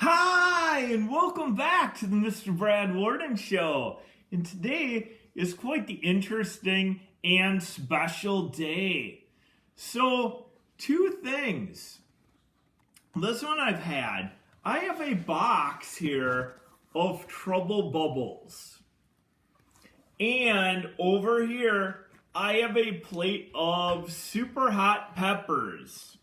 Hi, and welcome back to the Mr. Brad Worden Show. And today is quite the interesting and special day. So, two things. This one I have a box here of Trouble Bubbles. And over here, I have a plate of super hot peppers.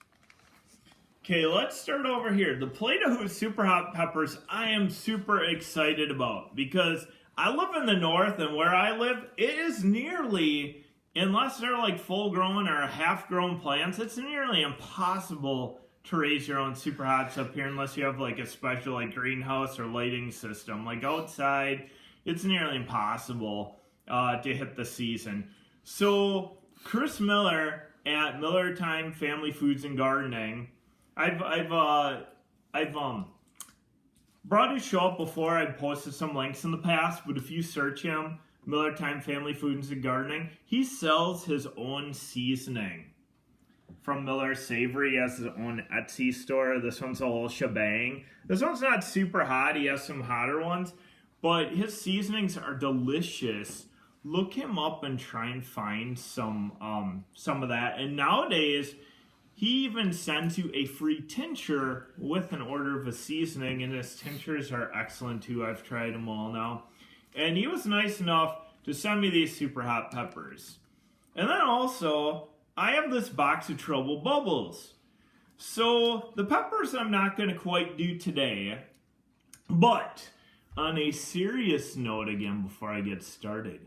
Okay, let's start over here. The plate of super hot peppers I am super excited about because I live in the north, and where I live, it is nearly, unless they're like full grown or half grown plants, it's nearly impossible to raise your own super hots up here unless you have like a special like greenhouse or lighting system. Like outside, it's nearly impossible to hit the season. So Chris Miller at Millertime Family Foods and Gardening, I've brought his show up before. I've posted some links in the past, but if you search him, Millertime Family Foods and Gardening, he sells his own seasoning from Miller Savory. He has his own Etsy store. This one's a whole shebang. This one's not super hot. He has some hotter ones, but his seasonings are delicious. Look him up and try and find some of that. And nowadays, he even sends you a free tincture with an order of a seasoning, and his tinctures are excellent too. I've tried them all now. And he was nice enough to send me these super hot peppers. And then also, I have this box of Trouble Bubbles. So, the peppers I'm not going to quite do today, but on a serious note again before I get started,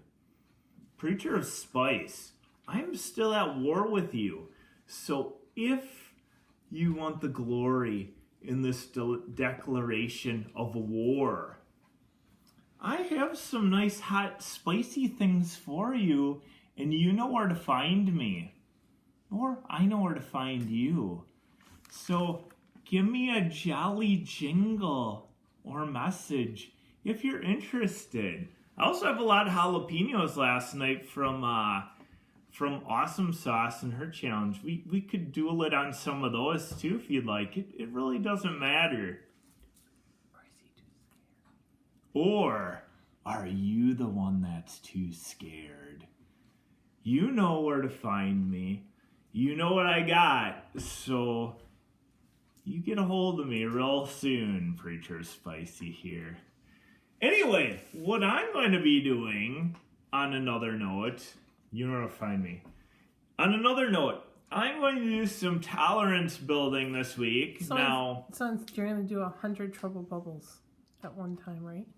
Preacher of Spice, I'm still at war with you. So, if you want the glory in this declaration of war, I have some nice hot spicy things for you, and you know where to find me, or I know where to find you. So give me a jolly jingle or message if you're interested. I also have a lot of jalapenos last night from Awesome Sauce and her challenge. We could duel it on some of those too if you'd like. It really doesn't matter. Or are you the one that's too scared? You know where to find me. You know what I got. So you get a hold of me real soon, Preacher Spicy here. Anyway, what I'm going to be doing on another note, you know where to find me. On another note, I'm going to do some tolerance building this week. So you're going to do 100 Trouble Bubbles at one time, right?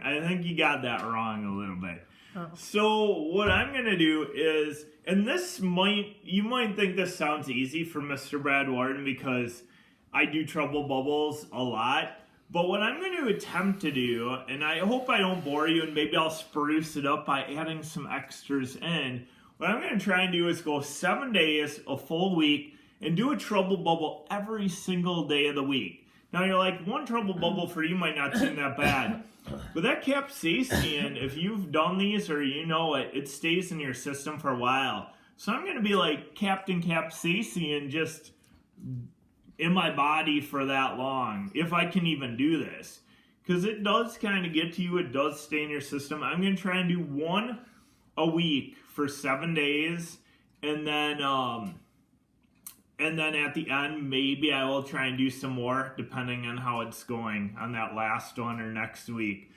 I think you got that wrong a little bit. Oh. So what I'm going to do is, and you might think this sounds easy for Mr. Brad Worden because I do Trouble Bubbles a lot. But what I'm going to attempt to do, and I hope I don't bore you, and maybe I'll spruce it up by adding some extras in. What I'm going to try and do is go 7 days, a full week, and do a Trouble Bubble every single day of the week. Now you're like, one Trouble Bubble for you might not seem that bad. But that capsaicin, if you've done these or you know it, it stays in your system for a while. So I'm going to be like Captain Capsaicin just in my body for that long, if I can even do this. Because it does kind of get to you, it does stay in your system. I'm going to try and do one a week for 7 days, and then at the end, maybe I will try and do some more, depending on how it's going on that last one or next week.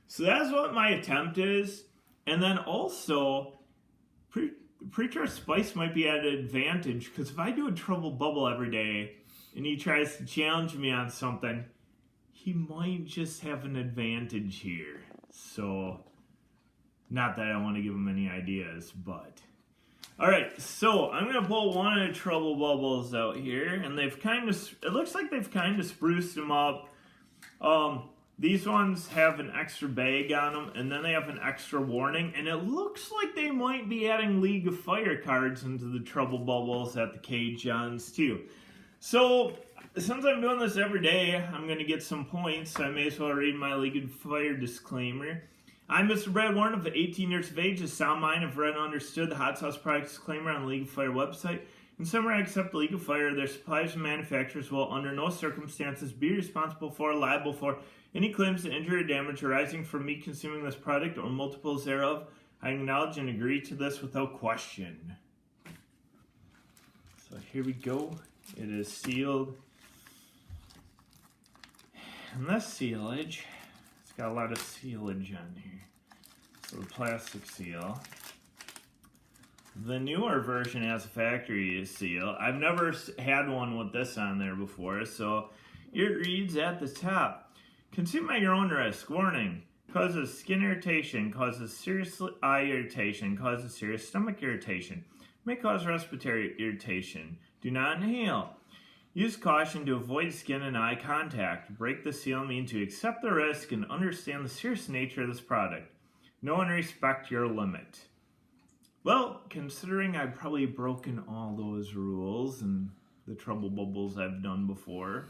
So that's what my attempt is. And then also, Preacher Spice might be at an advantage, because if I do a Trouble Bubble every day, and he tries to challenge me on something, he might just have an advantage here. So, not that I want to give him any ideas, but. Alright, so I'm going to pull one of the Trouble Bubbles out here, and it looks like they've kind of spruced them up. These ones have an extra bag on them, and then they have an extra warning, and it looks like they might be adding League of Fire cards into the Trouble Bubbles at the CaJohns too. So, since I'm doing this every day, I'm going to get some points, so I may as well read my League of Fire disclaimer. I'm Mr. Brad Warren of 18 years of age, a sound mind, have read and understood the Hot Sauce Products disclaimer on the League of Fire website. In summary, except the League of Fire, their suppliers and manufacturers will under no circumstances be responsible for or liable for any claims to injury or damage arising from me consuming this product or multiples thereof. I acknowledge and agree to this without question. So here we go. It is sealed. And this sealage, it's got a lot of sealage on here. So the plastic seal. The newer version has a factory seal. I've never had one with this on there before, so it reads at the top. Consume at your own risk. Warning. Causes skin irritation, causes serious eye irritation, causes serious stomach irritation. May cause respiratory irritation. Do not inhale. Use caution to avoid skin and eye contact. Break the seal means to accept the risk and understand the serious nature of this product. Know and respect your limit. Well, considering I've probably broken all those rules and the trouble bubbles I've done before,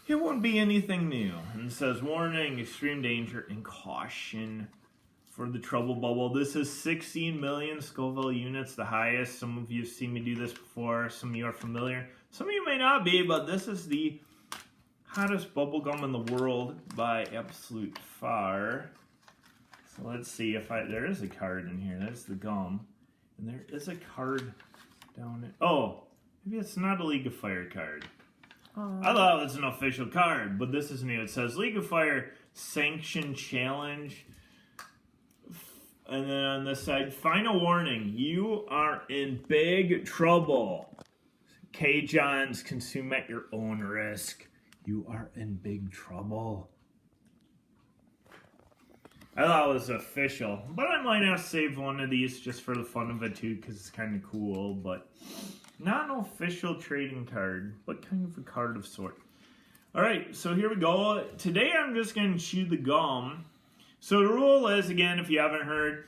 it won't be anything new. And it says, warning, extreme danger, and caution for the trouble bubble. This is 16 million Scoville units, the highest. Some of you have seen me do this before. Some of you are familiar. Some of you may not be, but this is the hottest bubble gum in the world by absolute far. So let's see if there is a card in here. That's the gum. And there is a card down it. Oh, maybe it's not a League of Fire card. I thought it was an official card, but this is new. It says League of Fire Sanction Challenge. And then on this side, final warning, you are in big trouble. CaJohn's consume at your own risk. You are in big trouble. I thought it was official, but I might have saved one of these just for the fun of it too, because it's kind of cool, but not an official trading card, but kind of a card of sort. Alright, so here we go. Today I'm just going to chew the gum. So the rule is, again, if you haven't heard,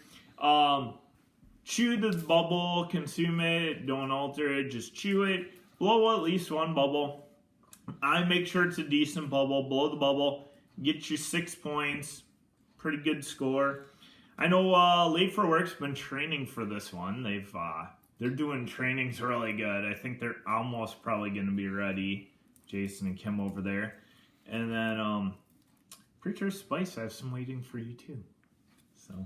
chew the bubble, consume it, don't alter it, just chew it, blow at least one bubble. I make sure it's a decent bubble, blow the bubble, get you 6 points. Pretty good score. I know Late for Work's been training for this one. They're doing trainings really good. I think they're almost probably going to be ready. Jason and Kim over there. And then pretty sure Spice, I have some waiting for you too. So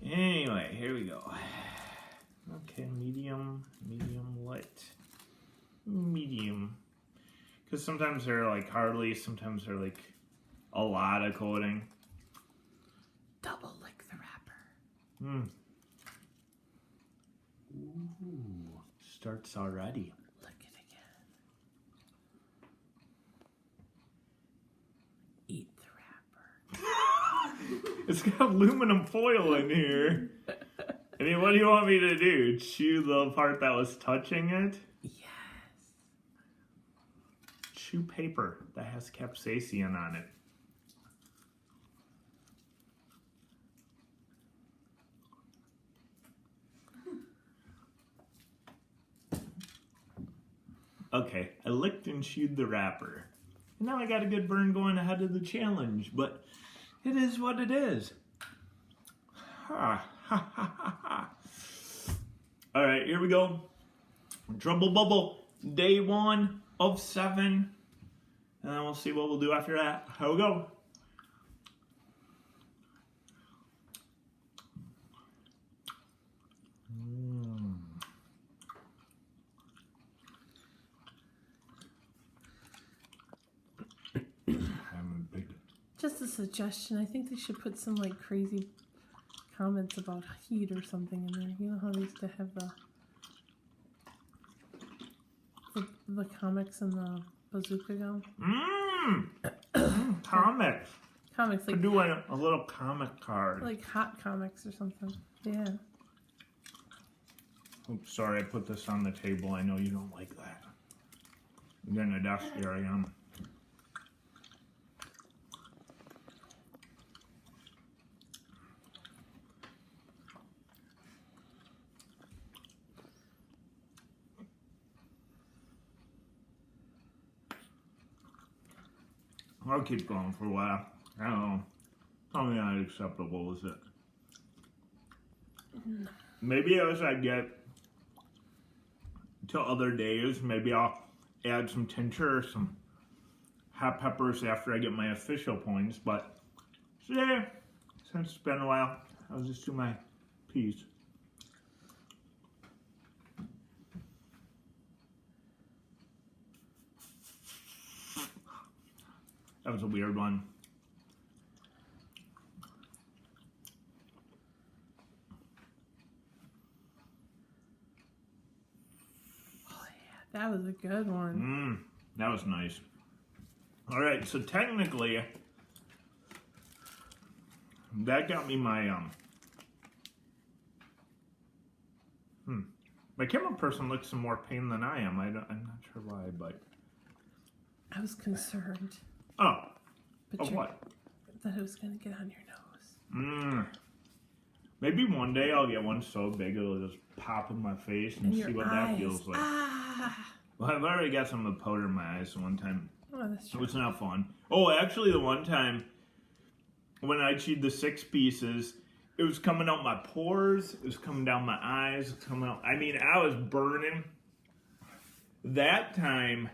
anyway, here we go. Okay, medium, light, medium. Because sometimes they're like hardly, sometimes they're like a lot of coating. Double lick the wrapper. Ooh, starts already. Lick it again. Eat the wrapper. It's got aluminum foil in here. I mean, what do you want me to do? Chew the part that was touching it? Yes. Chew paper that has capsaicin on it. Okay, I licked and chewed the wrapper. And now I got a good burn going ahead of the challenge, but it is what it is. Ha, ha, ha, ha, ha. All right, here we go. Trouble Bubble, day 1 of 7. And then we'll see what we'll do after that. Here we go. Just a suggestion. I think they should put some like crazy comments about heat or something in there. You know how they used to have the comics and the bazooka gum? Comics. Comics, like Could do a little comic card. like hot comics or something. Yeah. Oops, sorry, I put this on the table. I know you don't like that. I'm getting a desk, here I am. I'll keep going for a while. I don't know. Probably not acceptable, is it? Maybe as I get to other days. Maybe I'll add some tincture or some hot peppers after I get my official points. But today, since it's been a while, I'll just do my peas. That was a weird one. That was a good one. That was nice. All right, so technically, that got me my my camera person looks in more pain than I am. I'm not sure why, but I was concerned. Oh, But what? That it was going to get on your nose. Maybe one day I'll get one so big it'll just pop in my face and see what that feels like. Well, I've already got some of the powder in my eyes one time. Oh, that's true. It was not fun. Oh, actually, the one time when I chewed the 6 pieces, it was coming out my pores. It was coming down my eyes. It was coming out. I mean, I was burning. That time,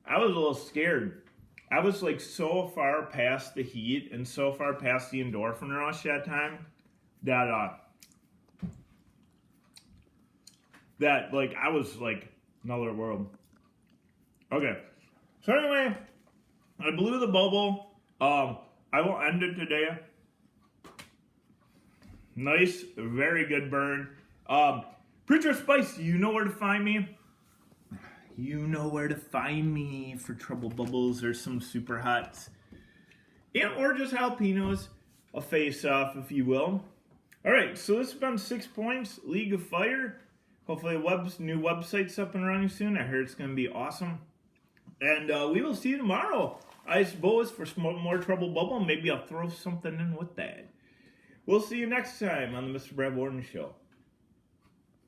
I was a little scared. I was like so far past the heat and so far past the endorphin rush that time that like I was like another world. Okay. So anyway, I blew the bubble. I will end it today. Nice, very good burn. Preacher Spice, you know where to find me. You know where to find me for trouble bubbles or some super hots. And or just jalapenos, a face-off, if you will. Alright, so this has been 6 points, League of Fire. Hopefully a new website's up and running soon. I heard it's going to be awesome. And we will see you tomorrow, I suppose, for some more Trouble Bubble. Maybe I'll throw something in with that. We'll see you next time on the Mr. Brad Worden Show.